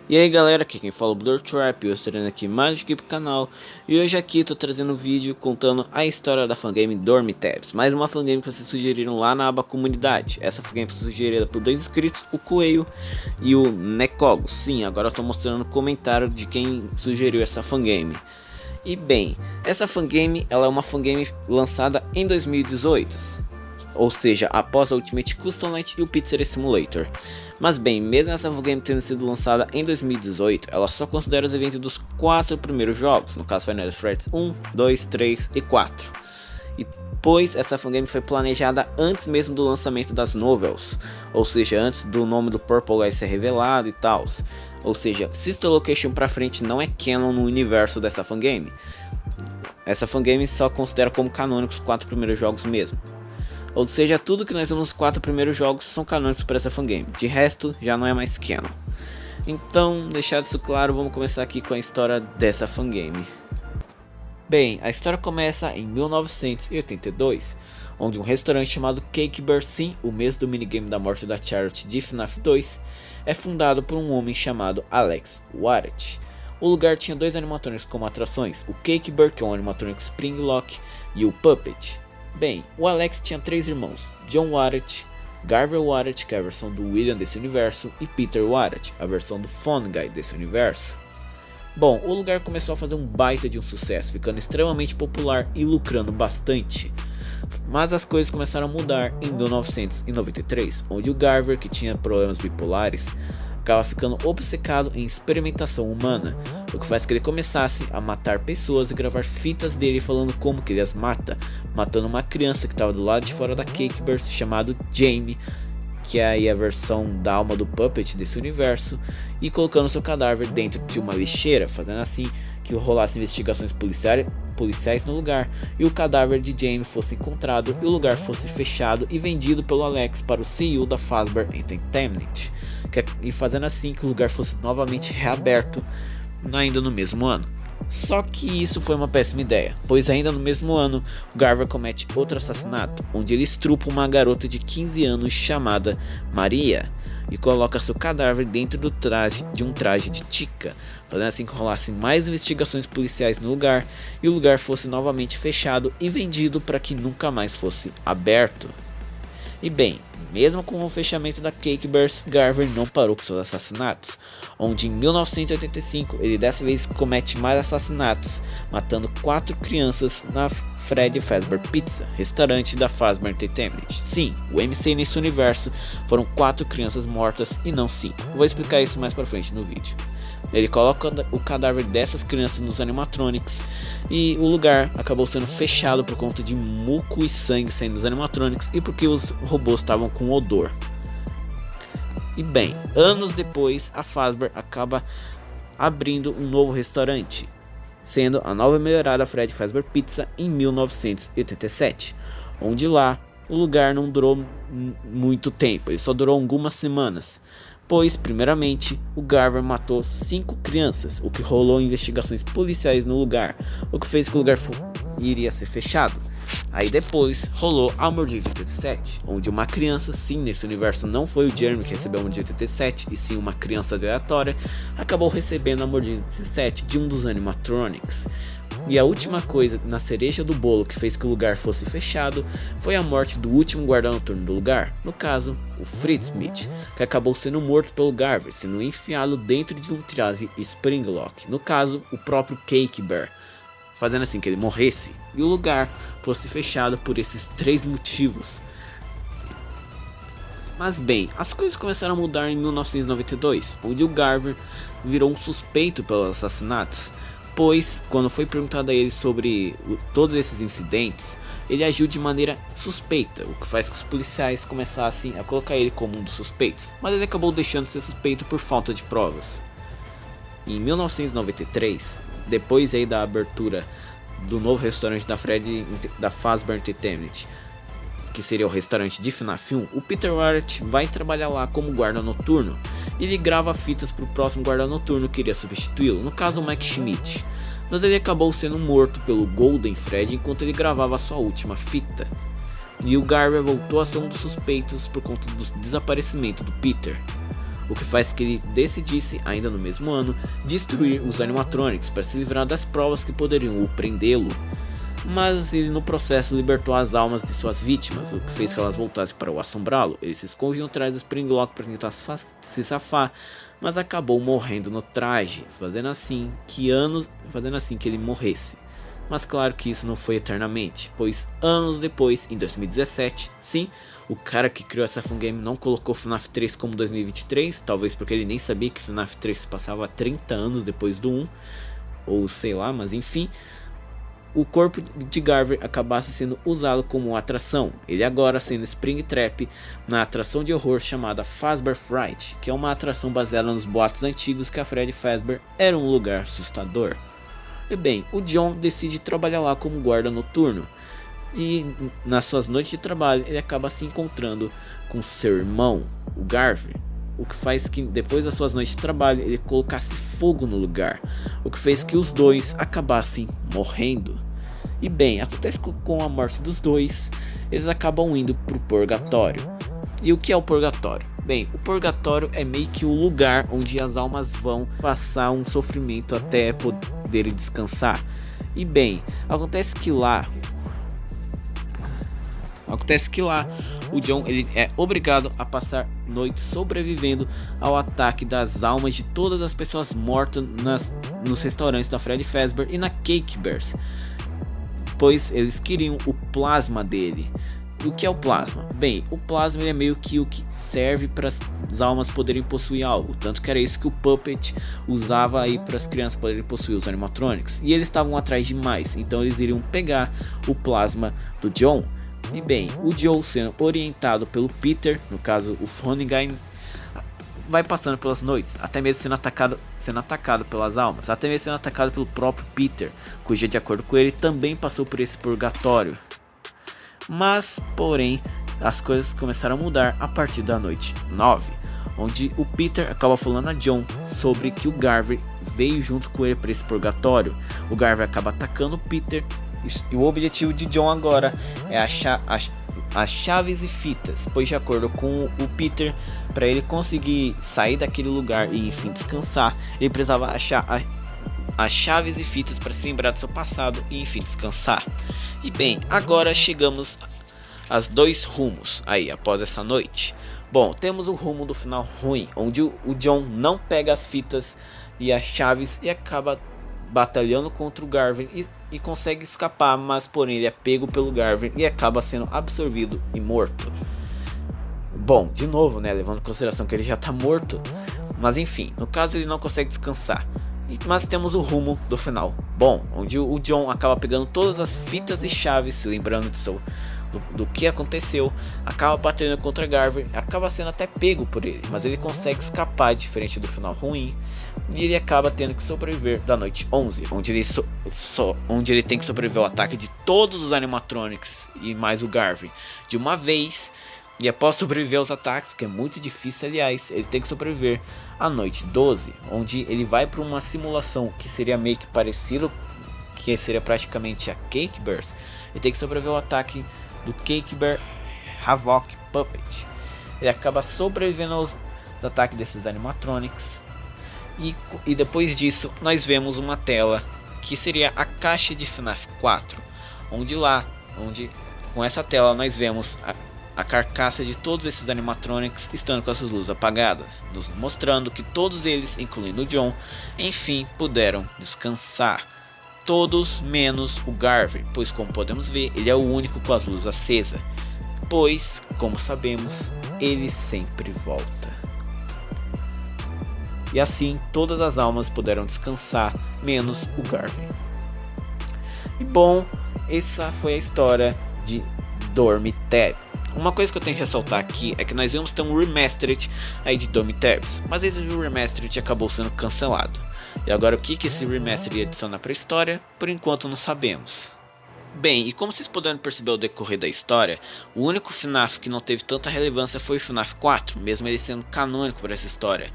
E aí galera, aqui quem fala é o Blur Trap, eu estou trazendo aqui mais aqui pro canal. E hoje aqui estou trazendo um vídeo contando a história da fangame Dormitabs. Mais uma fangame que vocês sugeriram lá na aba comunidade. Essa fangame foi sugerida por 2 inscritos, o Coelho e o Necogos. Sim, agora eu estou mostrando o comentário de quem sugeriu essa fangame. E bem, essa fangame ela é uma fangame lançada em 2018. Ou seja, após a Ultimate Custom Night e o Pizzeria Simulator. Mas bem, mesmo essa game tendo sido lançada em 2018, ela só considera os eventos dos 4 primeiros jogos, no caso Final Fantasy 1, 2, 3 e 4. E pois essa fangame foi planejada antes mesmo do lançamento das novels, ou seja, antes do nome do Purple Guy ser revelado e tal. Ou seja, Sister Location pra frente não é canon no universo dessa fangame. Essa fangame só considera como canônicos os 4 primeiros jogos mesmo. Ou seja, tudo que nós vemos nos 4 primeiros jogos são canônicos para essa fangame. De resto, já não é mais canon. Então, deixado isso claro, vamos começar aqui com a história dessa fangame. Bem, a história começa em 1982, onde um restaurante chamado Cake Bear, sim, o mês do minigame da morte da Charlotte de FNAF 2, é fundado por um homem chamado Alex Warrett. O lugar tinha 2 animatrônicos como atrações, o Cake Bear, que é um animatrônico Spring Lock, e o Puppet. Bem, o Alex tinha 3 irmãos, John Warrett, Garver Warrett, que é a versão do William desse universo, e Peter Warrett, a versão do Phone Guy desse universo. Bom, o lugar começou a fazer um baita de um sucesso, ficando extremamente popular e lucrando bastante. Mas as coisas começaram a mudar em 1993, onde o Garver, que tinha problemas bipolares, acaba ficando obcecado em experimentação humana, o que faz que ele começasse a matar pessoas e gravar fitas dele falando como que ele as mata, matando uma criança que estava do lado de fora da Cake Bear, chamado Jamie, que é aí a versão da alma do Puppet desse universo, e colocando seu cadáver dentro de uma lixeira, fazendo assim que rolasse investigações policiais no lugar, e o cadáver de Jamie fosse encontrado e o lugar fosse fechado e vendido pelo Alex para o CEO da Fazbear Entertainment, e fazendo assim que o lugar fosse novamente reaberto ainda no mesmo ano. Só que isso foi uma péssima ideia, pois ainda no mesmo ano o Garver comete outro assassinato, onde ele estrupa uma garota de 15 anos chamada Maria e coloca seu cadáver dentro de um traje de Chica, fazendo assim que rolasse mais investigações policiais no lugar e o lugar fosse novamente fechado e vendido para que nunca mais fosse aberto. E bem, mesmo com o fechamento da Cake Bear, Garver não parou com seus assassinatos, onde em 1985 ele dessa vez comete mais assassinatos, matando 4 crianças na Freddy Fazbear Pizza, restaurante da Fazbear Entertainment. Sim, o MC nesse universo foram 4 crianças mortas e não 5. Vou explicar isso mais pra frente no vídeo. Ele coloca o cadáver dessas crianças nos animatronics e o lugar acabou sendo fechado por conta de muco e sangue saindo dos animatronics e porque os robôs estavam com odor. E bem, anos depois a Fazbear acaba abrindo um novo restaurante, sendo a nova melhorada Freddy Fazbear Pizza em 1987, onde lá o lugar não durou muito tempo, ele só durou algumas semanas. Pois, primeiramente, o Garver matou 5 crianças, o que rolou investigações policiais no lugar, o que fez que o lugar iria ser fechado. Aí depois rolou a mordida de 87, onde uma criança, sim, nesse universo não foi o Jeremy que recebeu a mordida de 87, e sim uma criança aleatória, acabou recebendo a mordida de 17 de um dos animatronics. E a última coisa na cereja do bolo que fez que o lugar fosse fechado foi a morte do último guarda noturno do lugar, no caso, o Fritz Smith, que acabou sendo morto pelo Garver, sendo enfiado dentro de um traje Springlock, no caso, o próprio Cake Bear, fazendo assim que ele morresse e o lugar fosse fechado por esses 3 motivos. Mas bem, as coisas começaram a mudar em 1992, onde o Garver virou um suspeito pelos assassinatos. Pois, quando foi perguntado a ele sobre todos esses incidentes, ele agiu de maneira suspeita, o que faz que os policiais começassem a colocar ele como um dos suspeitos, mas ele acabou deixando de ser suspeito por falta de provas. Em 1993, depois aí da abertura do novo restaurante da Fazbear Entertainment, que seria o restaurante de FNAF 1, o Peter Warrett vai trabalhar lá como guarda noturno. Ele grava fitas para o próximo guarda noturno que iria substituí-lo, no caso o Mike Schmidt. Mas ele acabou sendo morto pelo Golden Fred enquanto ele gravava a sua última fita. E o Garver voltou a ser um dos suspeitos por conta do desaparecimento do Peter. o que faz que ele decidisse, ainda no mesmo ano, destruir os animatronics para se livrar das provas que poderiam o prendê-lo. Mas ele no processo libertou as almas de suas vítimas, o que fez que elas voltassem para o assombrá-lo. Ele se escondiam atrás do Springlock para tentar se safar, mas acabou morrendo no traje, fazendo assim que ele morresse. Mas claro que isso não foi eternamente, pois anos depois, em 2017, sim, o cara que criou essa fangame não colocou FNAF 3 como 2023, talvez porque ele nem sabia que FNAF 3 se passava 30 anos depois do 1, ou sei lá, mas enfim, o corpo de Garver acabasse sendo usado como atração, ele agora sendo Springtrap na atração de horror chamada Fazbear Fright, que é uma atração baseada nos boatos antigos que a Freddy Fazbear era um lugar assustador. E bem, o John decide trabalhar lá como guarda noturno, e nas suas noites de trabalho ele acaba se encontrando com seu irmão, o Garver, o que faz que depois das suas noites de trabalho ele colocasse fogo no lugar, o que fez que os dois acabassem morrendo. E bem, acontece que com a morte dos dois, eles acabam indo para o purgatório. E o que é o purgatório? Bem, o purgatório é meio que o lugar onde as almas vão passar um sofrimento até poderem descansar. E bem, acontece que lá o John ele é obrigado a passar noites sobrevivendo ao ataque das almas de todas as pessoas mortas nos restaurantes da Freddy Fazbear e na Cake Bears, pois eles queriam o plasma dele. O que é o plasma? Bem, o plasma ele é meio que o que serve para as almas poderem possuir algo, tanto que era isso que o Puppet usava aí para as crianças poderem possuir os animatronics, e eles estavam atrás de mais, então eles iriam pegar o plasma do John. E bem, o Joe sendo orientado pelo Peter, no caso o Funny Guy, vai passando pelas noites, até mesmo sendo atacado pelas almas, até mesmo sendo atacado pelo próprio Peter, cujo de acordo com ele também passou por esse purgatório. Mas, porém, as coisas começaram a mudar a partir da noite 9, onde o Peter acaba falando a John sobre que o Garver veio junto com ele para esse purgatório. O Garver acaba atacando o Peter e o objetivo de John agora é achar as chaves e fitas, pois de acordo com o Peter, para ele conseguir sair daquele lugar e enfim descansar, ele precisava achar as chaves e fitas para se lembrar do seu passado e enfim descansar. E bem, agora chegamos aos dois rumos aí após essa noite. Bom, temos o rumo do final ruim, onde o John não pega as fitas e as chaves e acaba batalhando contra o Garvin e consegue escapar, mas porém ele é pego pelo Garvin e acaba sendo absorvido e morto. Bom, de novo, né, levando em consideração que ele já tá morto, mas enfim, no caso ele não consegue descansar. Mas temos o rumo do final bom, onde o John acaba pegando todas as fitas e chaves, se lembrando do que aconteceu, acaba batendo contra Garver, acaba sendo até pego por ele, mas ele consegue escapar, diferente do final ruim, e ele acaba tendo que sobreviver da noite 11, onde ele tem que sobreviver ao ataque de todos os animatronics e mais o Garvey de uma vez. E após sobreviver aos ataques, que é muito difícil aliás, ele tem que sobreviver à noite 12, onde ele vai para uma simulação que seria meio que parecido, que seria praticamente a Cake Bears. Ele tem que sobreviver ao ataque do Cake Bear Havoc Puppet. Ele acaba sobrevivendo aos ataques desses animatronics. E depois disso nós vemos uma tela que seria a caixa de FNAF 4, onde com essa tela nós vemos a carcaça de todos esses animatronics estando com as suas luzes apagadas, nos mostrando que todos eles, incluindo o John, enfim puderam descansar. Todos menos o Garvey, pois como podemos ver, ele é o único com as luzes acesas, pois, como sabemos, ele sempre volta. E assim todas as almas puderam descansar, menos o Garvey. E bom, essa foi a história de Dormitab. Uma coisa que eu tenho que ressaltar aqui é que nós vamos ter um remastered aí de Dormitabs, mas esse remastered acabou sendo cancelado. E agora o que esse remastered adiciona para a história, por enquanto não sabemos. Bem, e como vocês puderam perceber ao decorrer da história, o único FNAF que não teve tanta relevância foi o FNAF 4, mesmo ele sendo canônico para essa história.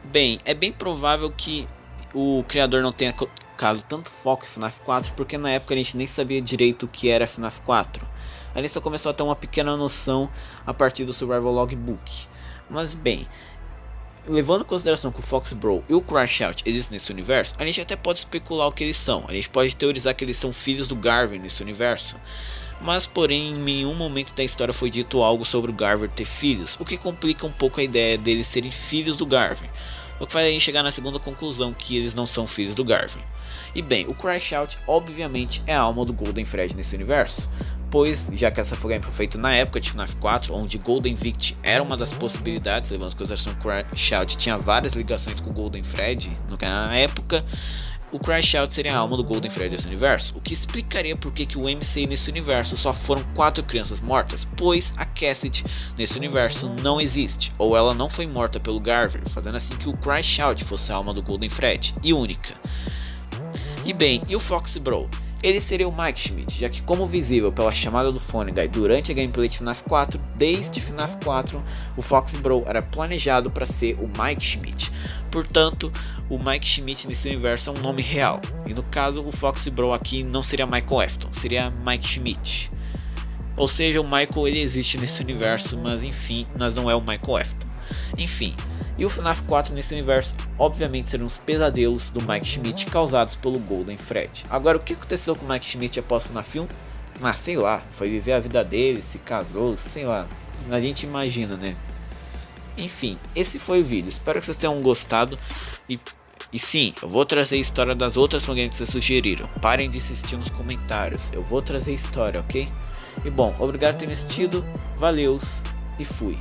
Bem, é bem provável que o criador não tenha colocado tanto foco em FNAF 4, porque na época a gente nem sabia direito o que era FNAF 4. A gente só começou a ter uma pequena noção a partir do Survival Logbook. Mas bem, levando em consideração que o Fox Brawl e o Crash Out existem nesse universo, a gente até pode especular o que eles são. A gente pode teorizar que eles são filhos do Garvin nesse universo. Mas porém, em nenhum momento da história foi dito algo sobre o Garvin ter filhos, o que complica um pouco a ideia deles serem filhos do Garvin. O que faz a gente chegar na segunda conclusão, que eles não são filhos do Garvin. E bem, o Crash Out obviamente é a alma do Golden Freddy nesse universo, pois já que essa foi feita na época de FNAF 4, onde Golden Vict era uma das possibilidades, levando em consideração que o Crash Out tinha várias ligações com o Golden Freddy na época, o Crash Out seria a alma do Golden Freddy desse universo, o que explicaria por que o MCI nesse universo só foram 4 crianças mortas, pois a Cassidy nesse universo não existe, ou ela não foi morta pelo Garvin, fazendo assim que o Crash Out fosse a alma do Golden Freddy, e única. E bem, e o Fox Brawl? Ele seria o Mike Schmidt, já que como visível pela chamada do Funny Guy durante a gameplay de FNAF 4, desde FNAF 4, o Fox Brawl era planejado para ser o Mike Schmidt. Portanto, o Mike Schmidt nesse universo é um nome real. E no caso, o Fox Brawl aqui não seria Michael Afton, seria Mike Schmidt. Ou seja, o Michael ele existe nesse universo, mas enfim, mas não é o Michael Afton. Enfim, e o FNAF 4 nesse universo obviamente serão os pesadelos do Mike Schmidt causados pelo Golden Freddy. Agora, o que aconteceu com o Mike Schmidt após o FNAF 1? Ah, sei lá, foi viver a vida dele, se casou, sei lá, a gente imagina, né? Enfim, esse foi o vídeo, espero que vocês tenham gostado e sim, eu vou trazer a história das outras fangames que vocês sugeriram. Parem de insistir nos comentários, eu vou trazer história, ok? E bom, obrigado por terem assistido, valeus e fui.